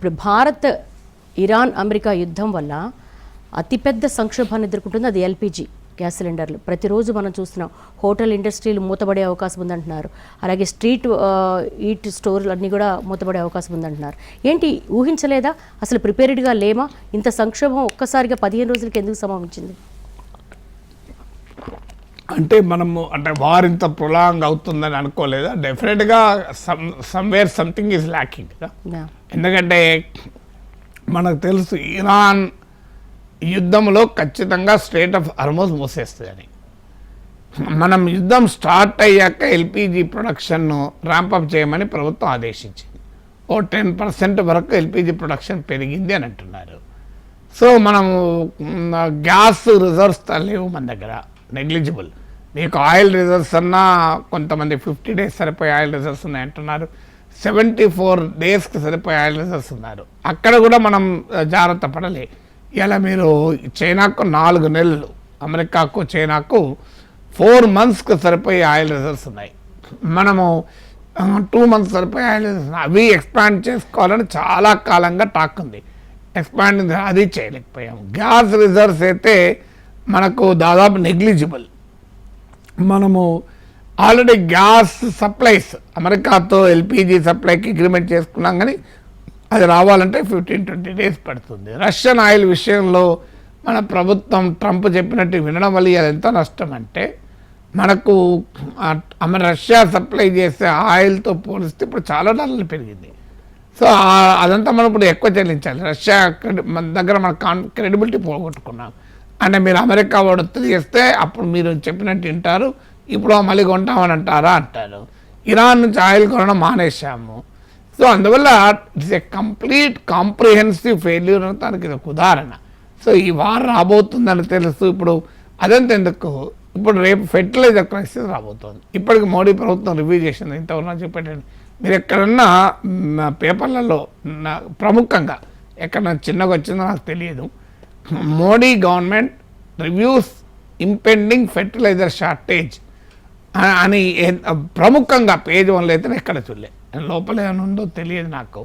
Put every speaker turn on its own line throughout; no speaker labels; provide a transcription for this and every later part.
ఇప్పుడు Bharat Iran America యుద్ధం వల్ల అతిపెద్ద సంక్షోభాన్ని ఎదుర్కొంటుంది అది ఎల్పిజి గ్యాస్ సిలిండర్లు. ప్రతిరోజు మనం చూస్తున్నాం హోటల్ ఇండస్ట్రీలు మూతపడే అవకాశం ఉందంటున్నారు, అలాగే స్ట్రీట్ ఈట్ స్టోర్లు అన్నీ కూడా మూతపడే అవకాశం ఉందంటున్నారు. ఏంటి ఊహించలేదా? అసలు ప్రిపేర్డ్గా లేమా? ఇంత సంక్షోభం ఒక్కసారిగా 15 రోజులకి ఎందుకు సంభవించింది?
అంటే మనము వార్ ఇంత ప్రొలాంగ్ అవుతుందని అనుకోలేదా? డెఫినెట్గా సమ్వేర్ సంథింగ్ ఈజ్ ల్యాకింగ్ కదా. ఎందుకంటే మనకు తెలుసు ఇరాన్ యుద్ధంలో ఖచ్చితంగా స్ట్రెయిట్ ఆఫ్ హార్మోజ్ మూసేస్తుందని. మనం యుద్ధం స్టార్ట్ అయ్యాక ఎల్పిజి ప్రొడక్షన్ను ర్యాంపప్ చేయమని ప్రభుత్వం ఆదేశించింది. 10% వరకు ఎల్పిజి ప్రొడక్షన్ పెరిగింది అని అంటున్నారు. సో మనము గ్యాస్ రిజర్వ్స్ లేవు మన దగ్గర, నెగ్లిజిబుల్. మీకు ఆయిల్ రిజర్వ్స్ అన్నా కొంతమంది 50 days సరిపోయే ఆయిల్ రిజర్వ్స్ ఉన్నాయి అంటున్నారు, 74 daysకి సరిపోయే ఆయిల్ రిజర్వ్స్ ఉన్నారు. అక్కడ కూడా మనం జాగ్రత్త పడలే. ఇలా మీరు చైనాకు 4 నెలలు, అమెరికాకు చైనాకు 4 monthsకి సరిపోయే ఆయిల్ రిజర్వ్స్ ఉన్నాయి. మనము 2 months సరిపోయే ఆయిల్ రిజర్వ్స్ అవి ఎక్స్పాండ్ చేసుకోవాలని చాలా కాలంగా టాక్ ఉంది. ఎక్స్పాండ్ అది చేయలేకపోయాము. గ్యాస్ రిజర్వ్స్ అయితే మనకు దాదాపు నెగ్లిజిబుల్. మనము ఆల్రెడీ గ్యాస్ సప్లైస్ అమెరికాతో ఎల్పిజి సప్లైకి అగ్రిమెంట్ చేసుకున్నాం, కానీ అది రావాలంటే 15-20 days పడుతుంది. రష్యన్ ఆయిల్ విషయంలో మన ప్రభుత్వం ట్రంప్ చెప్పినట్టు వినడం వల్ల అది ఎంత నష్టం అంటే, మనకు రష్యా సప్లై చేసే ఆయిల్తో పోలిస్తే ఇప్పుడు చాలా డాలర్లు పెరిగింది. సో అదంతా మనం ఇప్పుడు ఎక్కువ చెల్లించాలి. రష్యా మన దగ్గర మన క్రెడిబిలిటీ పోగొట్టుకున్నాం. అంటే మీరు అమెరికా వాడు చేస్తే అప్పుడు మీరు చెప్పినట్టు వింటారు, ఇప్పుడు మళ్ళీ కొంటామని అంటారు. ఇరాన్ నుంచి ఆయిల్ కొనడం మానేశాము. సో అందువల్ల it's a complete comprehensive failure అని దానికి ఇది ఒక ఉదాహరణ. సో ఈ వార్ రాబోతుందని తెలుసు. ఇప్పుడు అదంతా ఎందుకు, ఇప్పుడు రేపు ఫెర్టిలైజర్ క్రైసిస్ రాబోతుంది. ఇప్పటికి మోడీ ప్రభుత్వం రివ్యూ చేసింది. ఇంతవరకు చెప్పేటండి, మీరు ఎక్కడన్నా పేపర్లలో ప్రముఖంగా ఎక్కడన్నా చిన్నగా వచ్చిందో నాకు తెలియదు, Modi government reviews impending fertiliser shortage అని ప్రముఖంగా పేజ్ 1లో అయితే ఎక్కడ చూడలే. లోపల ఏమైనా ఉందో తెలియదు నాకు.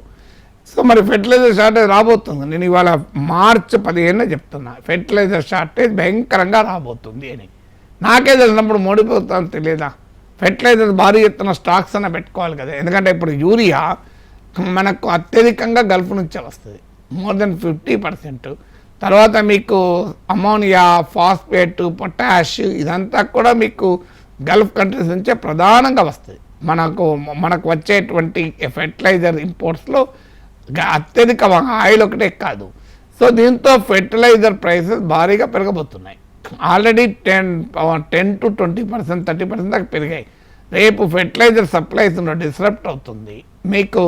సో మరి ఫెర్టిలైజర్ షార్టేజ్ రాబోతుంది. నేను ఇవాళ March 15 చెప్తున్నా, ఫెర్టిలైజర్ షార్టేజ్ భయంకరంగా రాబోతుంది అని. నాకే తెలిసినప్పుడు మోడీ ప్రభుత్వం తెలియదా? ఫెర్టిలైజర్ భారీ ఎత్తున స్టాక్స్ అన్న పెట్టుకోవాలి కదా. ఎందుకంటే ఇప్పుడు యూరియా మనకు అత్యధికంగా గల్ఫ్ నుంచే వస్తుంది, more than 50%. తర్వాత మీకు అమోనియా, ఫాస్ఫేట్, పొటాష్ ఇదంతా కూడా మీకు గల్ఫ్ కంట్రీస్ నుంచే ప్రధానంగా వస్తుంది. మనకు వచ్చేటువంటి ఫెర్టిలైజర్ ఇంపోర్ట్స్లో అత్యధిక ఆయిల్ ఒకటే కాదు. సో దీంతో ఫెర్టిలైజర్ ప్రైసెస్ భారీగా పెరగబోతున్నాయి. ఆల్రెడీ 10 to 20%, 30% దాకా పెరిగాయి. రేపు ఫెర్టిలైజర్ సప్లైస్ డిస్రప్ట్ అవుతుంది. మీకు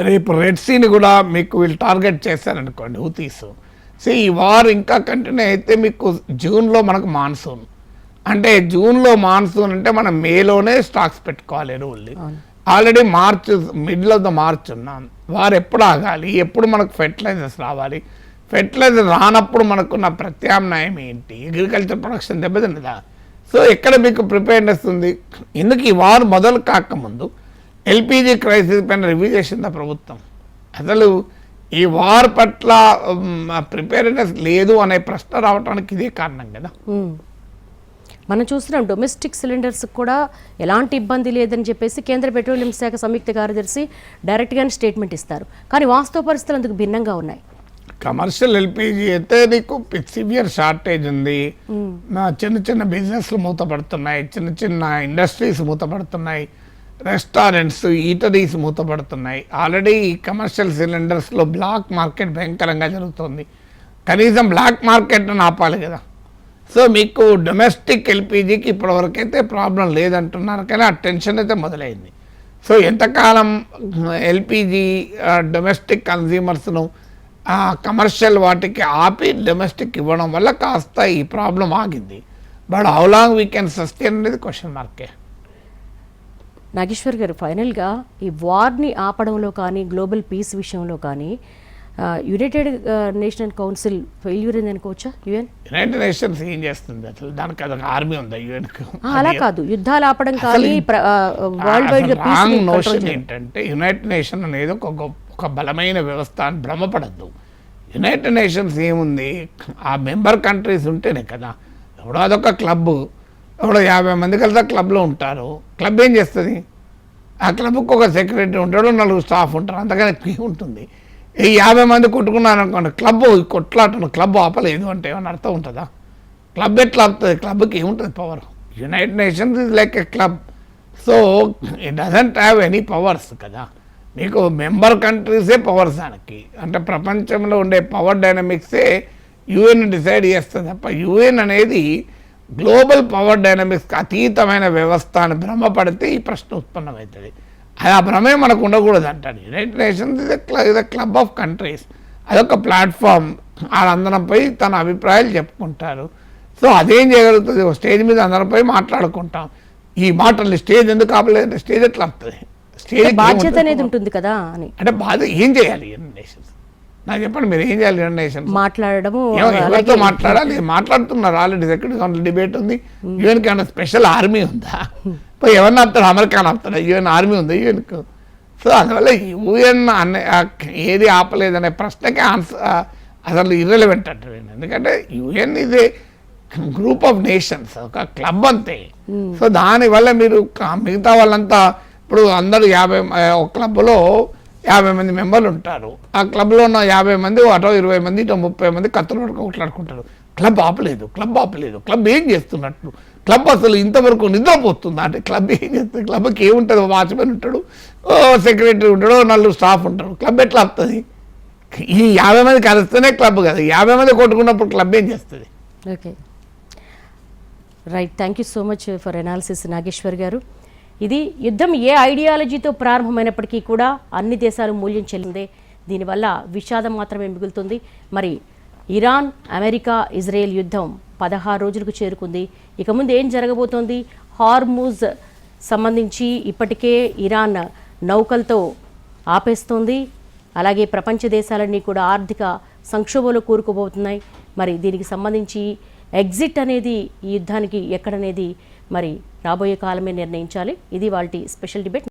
రేపు రెడ్ సీని కూడా మీకు వీళ్ళు టార్గెట్ చేశారనుకోండి హూతీస్. సో ఈ వార్ ఇంకా కంటిన్యూ అయితే మీకు జూన్లో మనకు మాన్సూన్, అంటే జూన్లో మాన్సూన్ అంటే మనం మేలోనే స్టాక్స్ పెట్టుకోవాలి ఎరువుల్ని. Already middle of the March ఉన్నాం. వారు ఎప్పుడు ఆగాలి, ఎప్పుడు మనకు ఫెర్టిలైజర్స్ రావాలి? ఫెర్టిలైజర్ రానప్పుడు మనకున్న ప్రత్యామ్నాయం ఏంటి? Agriculture production దెబ్బతిన్నదా? సో ఎక్కడ మీకు ప్రిపేర్నెస్ ఉంది? ఎందుకు ఈ వార్ మొదలు కాకముందు ఎల్పిజి క్రైసిస్ పైన రివ్యూ చేసిందా ప్రభుత్వం? అసలు ఈ వార్ పట్ల ప్రిపేర్నెస్ లేదు అనే ప్రశ్న రావడానికి ఇదే కారణం కదా.
మనం చూస్తున్నాం డొమెస్టిక్ సిలిండర్స్ కూడా ఎలాంటి ఇబ్బంది లేదని చెప్పేసి కేంద్ర పెట్రోలియం శాఖ సంయుక్త కార్యదర్శి డైరెక్ట్గానే స్టేట్మెంట్ ఇస్తారు, కానీ వాస్తవ పరిస్థితులు అందుకు భిన్నంగా ఉన్నాయి.
కమర్షియల్ ఎల్పిజి అయితే నీకు సివియర్ షార్టేజ్ ఉంది. చిన్న చిన్న బిజినెస్లు మూతపడుతున్నాయి, చిన్న చిన్న ఇండస్ట్రీస్ మూతపడుతున్నాయి, రెస్టారెంట్స్, ఈటరీస్ మూతపడుతున్నాయి. ఆల్రెడీ కమర్షియల్ సిలిండర్స్లో బ్లాక్ మార్కెట్ భయంకరంగా జరుగుతుంది. కనీసం బ్లాక్ మార్కెట్ను ఆపాలి కదా. సో మీకు డొమెస్టిక్ ఎల్పిజికి ఇప్పటివరకైతే ప్రాబ్లం లేదంటున్నారు, కానీ ఆ టెన్షన్ అయితే మొదలైంది. సో ఎంతకాలం ఎల్పిజి డొమెస్టిక్ కన్జ్యూమర్స్ను కమర్షియల్ వాటికి ఆపి డొమెస్టిక్ ఇవ్వడం వల్ల కాస్త ఈ ప్రాబ్లం ఆగింది. But how long we can sustain అనేది క్వశ్చన్ మార్కే.
నాగేశ్వర్ గారు, ఫైనల్గా ఈ వార్ని ఆపడంలో కానీ గ్లోబల్ పీస్ విషయంలో కానీ యునైటెడ్ నేషన్ కౌన్సిల్ ఫెయిల్యూర్ అయింది అనుకోవచ్చా?
యునైటెడ్ నేషన్స్ ఏం చేస్తుంది? అసలు దానికి అదొక ఆర్మీ ఉందా యుఎన్కు?
అలా కాదు, యుద్ధాలు ఆపడం కానీ వరల్డ్ వైడ్
రాంగ్ నోషన్ ఏంటంటే యునైటెడ్ నేషన్ అనేది ఒక ఒక బలమైన వ్యవస్థ అని భ్రమపడద్దు. యునైటెడ్ నేషన్స్ ఏముంది, ఆ మెంబర్ కంట్రీస్ ఉంటేనే కదా. ఎవడో అదొక క్లబ్, ఎవడో 50 మంది కలిసి క్లబ్లో ఉంటారు. క్లబ్ ఏం చేస్తుంది? ఆ క్లబ్కి ఒక సెక్రటరీ ఉంటాడు, 4 స్టాఫ్ ఉంటారు, అంతకన్నా ఉంటుంది. ఈ 50 మంది కొట్టుకున్నారు అనుకోండి, క్లబ్ కొట్లాటను క్లబ్ ఆపలేదు అంటే ఏమన్నా అర్థం ఉంటుందా? క్లబ్ ఎట్లా ఆపుతుంది? క్లబ్కి ఏముంటుంది power? United nations is like a club. So it doesn't have any powers కదా. మీకు మెంబర్ కంట్రీసే పవర్స్ దానికి. అంటే ప్రపంచంలో ఉండే పవర్ డైనమిక్సే యుఎన్ డిసైడ్ చేస్తుంది తప్ప యుఎన్ అనేది గ్లోబల్ పవర్ డైనమిక్స్కి అతీతమైన వ్యవస్థ అని భ్రమపడితే ఈ ప్రశ్న ఉత్పన్నమవుతుంది. అది ఆ భ్రమే మనకు ఉండకూడదు అంటాడు. యునైటెడ్ నేషన్స్ ఇది క్లబ్ ఆఫ్ కంట్రీస్, అదొక ప్లాట్ఫామ్. వాళ్ళందరంపై తన అభిప్రాయాలు చెప్పుకుంటారు. సో అదేం చేయగలుగుతుంది? ఒక స్టేజ్ మీద అందరిపై మాట్లాడుకుంటాం. ఈ మాటలు స్టేజ్ ఎందుకు ఆపలేదంటే స్టేజ్ ఎట్లా ఆపుతుంది? స్టేజ్
బాధ్యత అనేది ఉంటుంది కదా అని.
అంటే బాధ ఏం చేయాలి యునైటెడ్ నేషన్స్? నాకు చెప్పండి, మీరు ఏం చేయాలి యునైటెడ్ నేషన్స్?
మాట్లాడము,
ఎవరితో మాట్లాడాలి? మాట్లాడుతున్నారు ఆల్రెడీ. సెక్యూరిటీ కౌన్సిల్ డిబేట్ ఉంది. యుఎన్కి ఏమైనా స్పెషల్ ఆర్మీ ఉందా? పోయి ఎవరిని ఆపుతాడు? అమెరికాని ఆపుతాడు? యుఎన్ ఆర్మీ ఉంది యుఎన్కు. సో అందువల్ల యుఎన్ ఏది ఆపలేదనే ప్రశ్నకి ఆన్సర్ అసలు ఇర్రెలవెంట్ అంటారు. ఎందుకంటే యుఎన్ ఇది గ్రూప్ ఆఫ్ నేషన్స్, ఒక క్లబ్ అంతే. సో దానివల్ల మీరు మిగతా వాళ్ళంతా ఇప్పుడు అందరూ ఒక క్లబ్లో 50 మంది మెంబర్లు ఉంటారు. ఆ క్లబ్లో ఉన్న 50 మంది అటో 20 మంది ఇటో 30 మంది కత్తులు కొట్లాడుకుంటారు. క్లబ్ ఆపలేదు, క్లబ్ ఆపలేదు. క్లబ్ ఏం చేస్తున్నట్టు? క్లబ్ అసలు ఇంతవరకు నిద్రపోతుందా అంటే క్లబ్ ఏం చేస్తుంది? క్లబ్కి ఏముంటుంది? వాచ్మెన్ ఉంటాడు, సెక్రటరీ ఉంటాడు, 4 స్టాఫ్ ఉంటారు. క్లబ్ ఎట్లా ఆపుతుంది? ఈ 50 మంది కలిస్తేనే క్లబ్ కదా. 50 మంది కొట్టుకున్నప్పుడు క్లబ్ ఏం చేస్తుంది?
Okay, right. Thank you so much for analysis Nageswar గారు. ఇది యుద్ధం ఏ ఐడియాలజీతో ప్రారంభమైనప్పటికీ కూడా అన్ని దేశాలు మూల్యం చెల్లిందే. దీనివల్ల విషాదం మాత్రమే మిగులుతుంది. మరి ఇరాన్, అమెరికా, ఇజ్రాయెల్ యుద్ధం 16 రోజులకు చేరుకుంది. ఇక ముందు ఏం జరగబోతోంది? హార్మూజ్ సంబంధించి ఇప్పటికే ఇరాన్ నౌకలతో ఆపేస్తోంది. అలాగే ప్రపంచ దేశాలన్నీ కూడా ఆర్థిక సంక్షోభంలో కూరుకుపోతున్నాయి. మరి దీనికి సంబంధించి ఎగ్జిట్ అనేది ఈ యుద్ధానికి ఎక్కడనేది మరి రాబోయే కాలమే నిర్ణయించాలి. ఇది వాళ్ళ స్పెషల్ డిబేట్.